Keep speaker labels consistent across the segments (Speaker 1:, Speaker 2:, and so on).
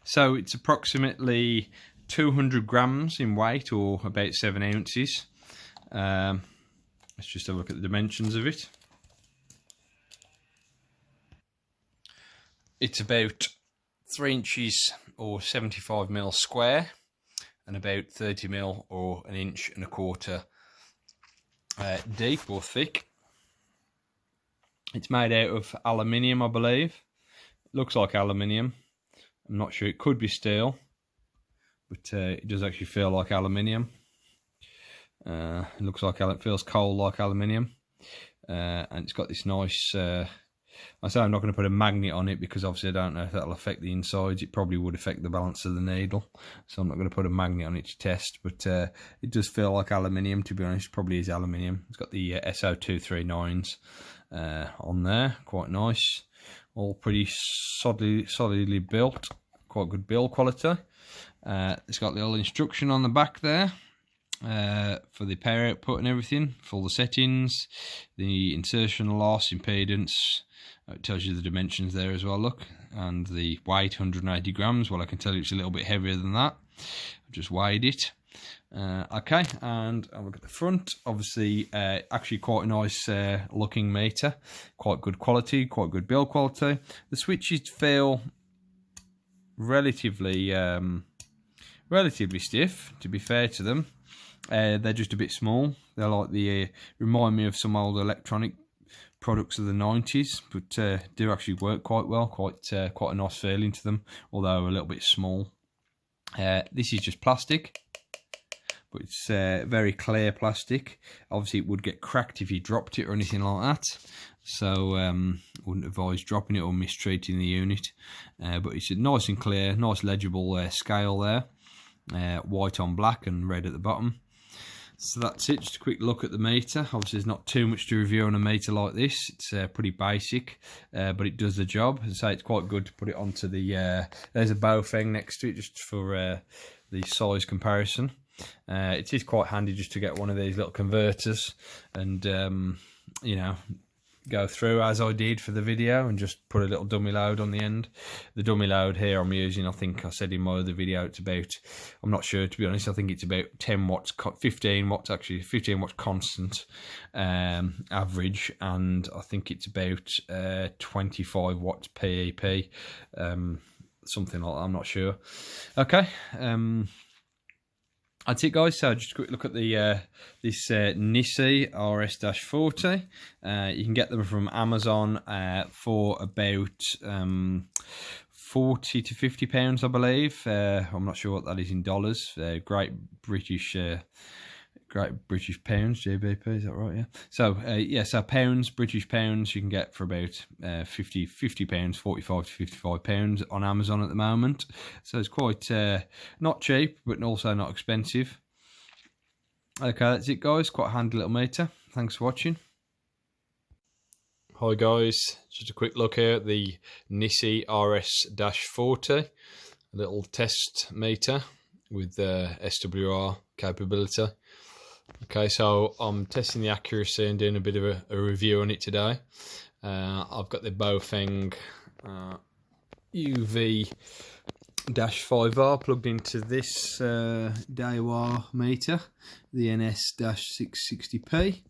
Speaker 1: So it's approximately 200 grams in weight, or about 7 ounces. Let's just have a look at the dimensions of it. It's about 3 inches or 75mm square, and about 30mm or 1.25 inches deep or thick. It's made out of aluminium, I believe. It looks like aluminium. I'm not sure, it could be steel, but it does actually feel like aluminium. It looks like it feels cold like aluminium, and it's got this nice. I say I'm not going to put a magnet on it because obviously I don't know if that'll affect the insides. It probably would affect the balance of the needle, so I'm not going to put a magnet on it to test. But it does feel like aluminium, to be honest. Probably is aluminium. It's got the SO239s on there, quite nice. All pretty solidly built, quite good build quality. It's got the little instruction on the back there for the power output and everything, for all the settings, the insertion loss, impedance. It tells you the dimensions there as well, look, and the weight, 180 grams. Well, I can tell you it's a little bit heavier than that. I've just weighed it. Okay, and I'll look at the front. Obviously, actually quite a nice looking meter, quite good quality, quite good build quality. The switches feel relatively stiff, to be fair to them. They're just a bit small. They're like the remind me of some old electronic products of the 90s, but do actually work quite well. Quite a nice feeling to them, although a little bit small. This is just plastic, but it's very clear plastic. Obviously, it would get cracked if you dropped it or anything like that. So wouldn't advise dropping it or mistreating the unit. But it's nice and clear, nice legible scale there. White on black and red at the bottom. So that's it, just a quick look at the meter. Obviously there's not too much to review on a meter like this. It's pretty basic, but it does the job. As I say, it's quite good to put it onto the, there's a Baofeng next to it just for the size comparison. It is quite handy just to get one of these little converters and, you know, go through as I did for the video and just put a little dummy load on the end. The dummy load here I'm using, I think I said in my other video, it's about, I'm not sure to be honest, I think it's about 10 watts, 15 watts actually, 15 watts constant average, and I think it's about 25 watts PEP, something like that, I'm not sure. Okay, that's it, guys. So just a quick look at the this Nissei RS-40. You can get them from Amazon for about £40 to £50, I believe. I'm not sure what that is in dollars. Great British pounds, GBP, is that right? Yeah. So yeah, so pounds, British pounds, you can get for about £50, 45 to £55 on Amazon at the moment. So it's quite not cheap, but also not expensive. Okay, that's it, guys. Quite a handy little meter. Thanks for watching. Hi guys, just a quick look here at the Nissei RS-40, a little test meter with SWR capability. Okay, so I'm testing the accuracy and doing a bit of a review on it today. I've got the Baofeng UV-5R plugged into this Daiwa meter, the NS-660P.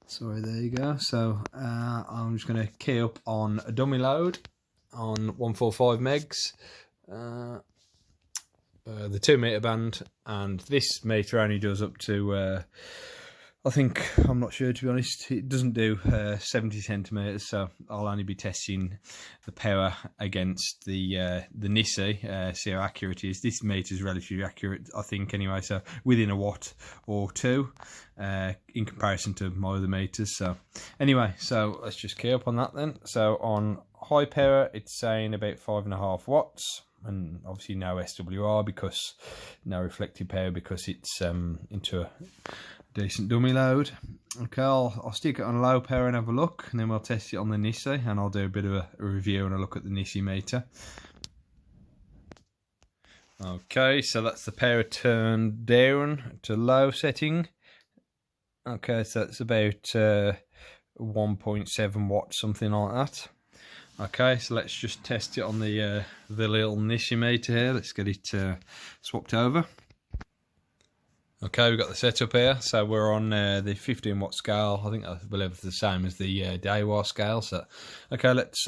Speaker 1: Sorry, there you go. So I'm just going to key up on a dummy load on 145 megs. The 2 meter band, and this meter only does up to I think, I'm not sure to be honest, it doesn't do 70 centimeters, so I'll only be testing the power against the Nissei, see how accurate it is. This meter is relatively accurate, I think, anyway, so within a watt or two in comparison to my other meters. So anyway, so let's just key up on that then. So on high power, it's saying about 5.5 watts. And obviously no SWR, because no reflective power, because it's into a decent dummy load. Okay, I'll stick it on low power and have a look, and then we'll test it on the Nissei, and I'll do a bit of a review and a look at the Nissei meter. Okay, so that's the power turned down to low setting. Okay, so it's about 1.7 watts, something like that. Okay, so let's just test it on the little Nissei meter here. Let's get it swapped over. Okay, we've got the setup here. So we're on the 15 watt scale. I think I believe it's the same as the Daiwa scale. So, okay, let's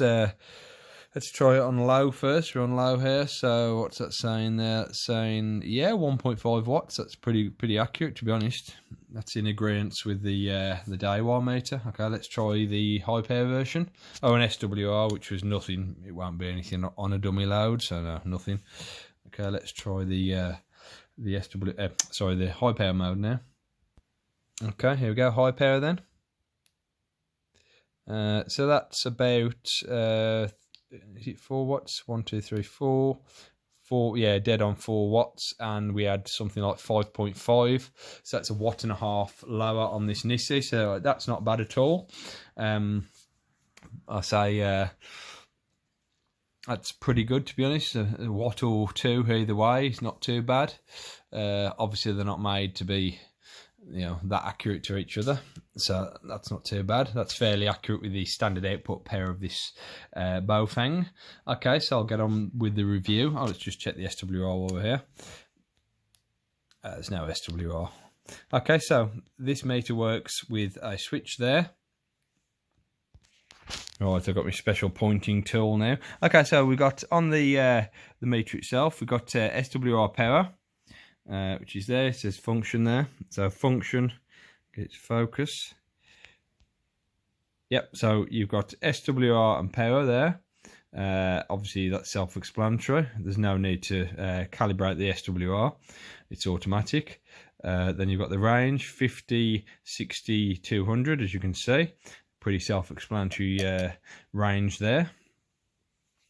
Speaker 1: try it on low first. We're on low here. So what's that saying there? It's saying, yeah, 1.5 watts. That's pretty accurate, to be honest. That's in agreement with the Daiwa meter. Okay, let's try the high power version. Oh, an SWR, which was nothing. It won't be anything on a dummy load, so no, nothing. Okay, let's try the high power mode now. Okay, here we go, high power then. So that's about is it 4 watts? 1, 2, 3, 4. 4, yeah, dead on 4 watts, and we had something like 5.5. So that's a 1.5 watts lower on this Nissei. So that's not bad at all. I say that's pretty good, to be honest. A watt or two either way is not too bad. Obviously, they're not made to be, you know, that accurate to each other, so that's not too bad. That's fairly accurate with the standard output pair of this Baofeng. Okay, so I'll get on with the review. Let's just check the SWR over here. There's no SWR. Okay, so this meter works with a switch there. Right, I've got my special pointing tool now. Okay, so we got on the meter itself, we've got SWR power, which is there. It says function there. So function, get its focus. Yep, so you've got SWR and power there. Obviously, that's self-explanatory. There's no need to calibrate the SWR. It's automatic. Then you've got the range, 50, 60, 200, as you can see. Pretty self-explanatory range there.